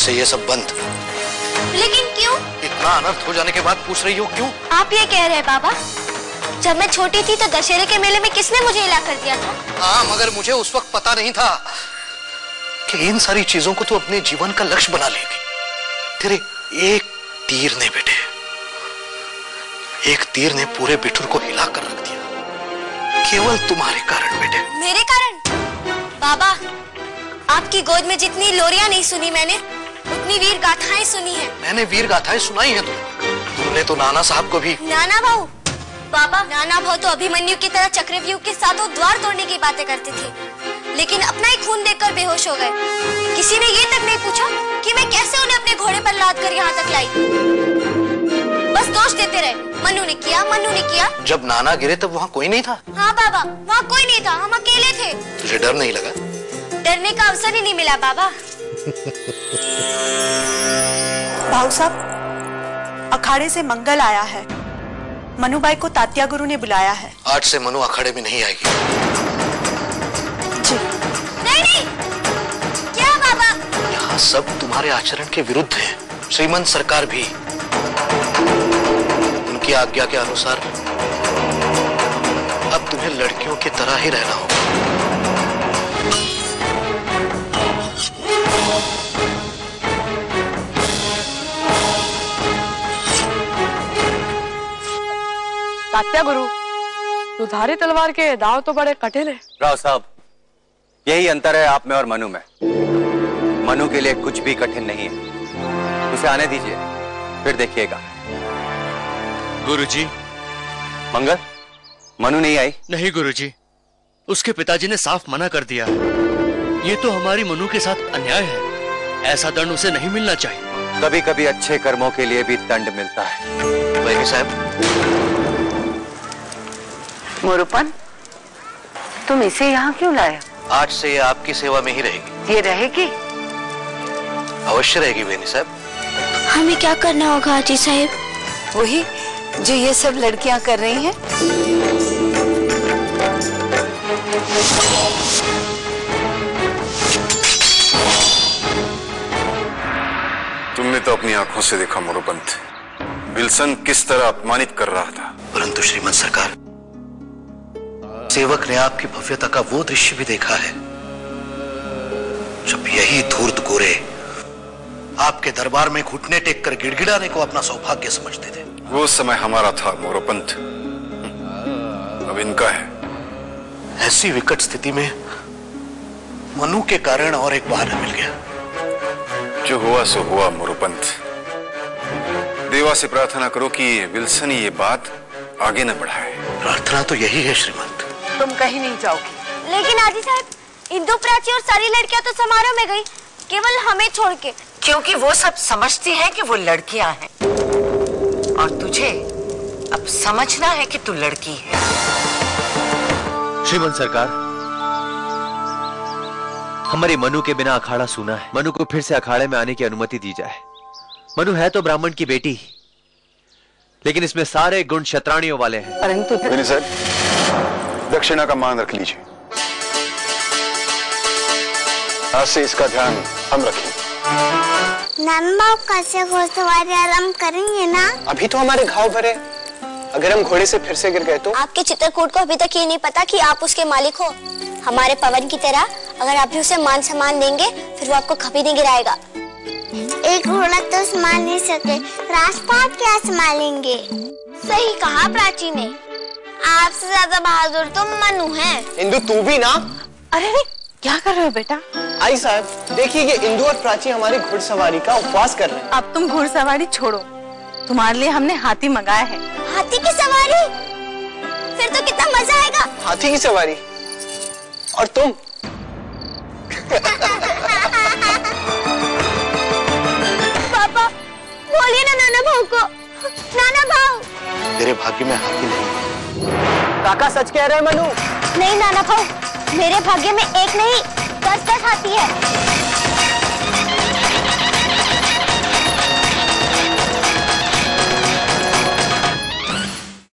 से ये सब बंद। लेकिन क्यों? इतना अनर्थ हो जाने के बाद पूछ रही हो क्यों? आप ये कह रहे हैं बाबा, जब मैं छोटी थी तो दशहरे के मेले में किसने मुझे हिला कर दिया था? हाँ, मगर मुझे उस वक्त पता नहीं था कि इन सारी चीजों को तू अपने जीवन का लक्ष्य बना लेगी। तेरे एक तीर ने बेटे, एक तीर ने पूरे बिठुर को हिला कर रख दिया, केवल तुम्हारे कारण बेटे। मेरे कारण? बाबा, आपकी गोद में जितनी लोरियां नहीं सुनी मैंने, उतनी वीर गाथाएं सुनी है। मैंने वीर गाथाएं सुनाई है तुमने तो नाना साहब को भी। नाना भाऊ? बाबा, नाना भाऊ तो अभिमन्यु की तरह चक्रव्यूह के साथों द्वार तोड़ने की बातें करते थे, लेकिन अपना ही खून देखकर बेहोश हो गए। किसी ने ये तक नहीं पूछा कि मैं कैसे उन्हें अपने घोड़े पर लाद कर यहाँ तक लाई। बस दोष देते रहे, मनु ने किया, मनु ने किया। जब नाना गिरे तब वहाँ कोई नहीं था? हाँ बाबा, वहाँ कोई नहीं था, हम अकेले थे। तुझे डर नहीं लगा? डरने का अवसर ही नहीं मिला बाबा। भाऊ साहब, अखाड़े से मंगल आया है। मनुबाई को तात्या गुरु ने बुलाया है। आज से मनु अखाड़े में नहीं आएगी। जी। नहीं, क्या बाबा? यहाँ सब तुम्हारे आचरण के विरुद्ध है। श्रीमंत सरकार भी उनकी आज्ञा के अनुसार अब तुम्हें लड़कियों की तरह ही रहना होगा। तात्या गुरु, दुधारी तलवार के दांव तो बड़े कठिन है। राव साहब, यही अंतर है आप में और मनु में। मनु के लिए कुछ भी कठिन नहीं है। उसे आने दीजिए, फिर देखिएगा। गुरुजी। मंगल, मनु नहीं आई? नहीं गुरुजी, उसके पिताजी ने साफ मना कर दिया। ये तो हमारी मनु के साथ अन्याय है। ऐसा दंड उसे नहीं मिलना चाहिए। कभी कभी अच्छे कर्मों के लिए भी दंड मिलता है। भाई साहब। मोरूपन, तुम इसे यहाँ क्यों लाए? आज से ये आपकी सेवा में ही रहेगी। ये रहेगी? अवश्य रहेगी बेनी साहब। हमें क्या करना होगा आजी साहब? वही जो ये सब लड़कियां कर रही हैं। तुमने तो अपनी आंखों से देखा मोरोपंत, विल्सन किस तरह अपमानित कर रहा था। परंतु श्रीमंत सरकार, सेवक ने आपकी भव्यता का वो दृश्य भी देखा है जब यही धूर्त गोरे आपके दरबार में घुटने टेक कर गिड़गिड़ाने को अपना सौभाग्य समझते थे। वो समय हमारा था मोरोपंत, अब इनका है। ऐसी विकट स्थिति में मनु के कारण और एक बहाना मिल गया। जो हुआ सो हुआ मोरोपंत। देवा से प्रार्थना करो कि विल्सन ये बात आगे न बढ़ाए। प्रार्थना तो यही है श्रीमंत। तुम कहीं नहीं जाओगी। लेकिन आजी साहब, इंदु प्राची और सारी लड़कियां तो समारोह में गई, केवल हमें छोड़ के। क्योंकि वो सब समझती हैं कि वो लड़कियां हैं, और तुझे अब समझना है कि तू लड़की है। श्रीमंत सरकार, हमारी मनु के बिना अखाड़ा सूना है। मनु को फिर से अखाड़े में आने की अनुमति दी जाए। मनु है तो ब्राह्मण की बेटी, लेकिन इसमें सारे गुण क्षत्राणियों वाले हैं। परंतु दक्षिणा का मान रख लीजिए। आज से इसका ध्यान हम रखेंगे। नाना कैसे घोड़सवारी आराम करेंगे ना? अभी तो हमारे घाव भरे, अगर हम घोड़े से फिर से गिर गए तो? आपके चित्रकूट को अभी तक ये नहीं पता कि आप उसके मालिक हो। हमारे पवन की तरह अगर आप भी उसे मान सम्मान देंगे, फिर वो आपको कभी नहीं गिराएगा। एक घोड़ा तो संभाल नहीं सके, राजपाट क्या संभालेंगे? सही कहा प्राची ने, आपसे ज्यादा बहादुर तो मनु है। इंदु तू भी ना। अरे रे, क्या कर रहे हो बेटा? आई साहब, देखिए ये इंदु और प्राची हमारी घुड़सवारी का उपवास कर रहे हैं। अब तुम घुड़सवारी छोड़ो, तुम्हारे लिए हमने हाथी मंगाया है। हाथी की सवारी? फिर तो कितना मजा आएगा। हाथी की सवारी? और तुम? पापा, बोलिए ना नाना भाऊ को। नाना भाऊ, तेरे भाग्य में हाथी नहीं। काका सच कह रहे हैं मनु। नहीं नाना भाऊ, मेरे भाग्य में एक नहीं 10 हाथी है।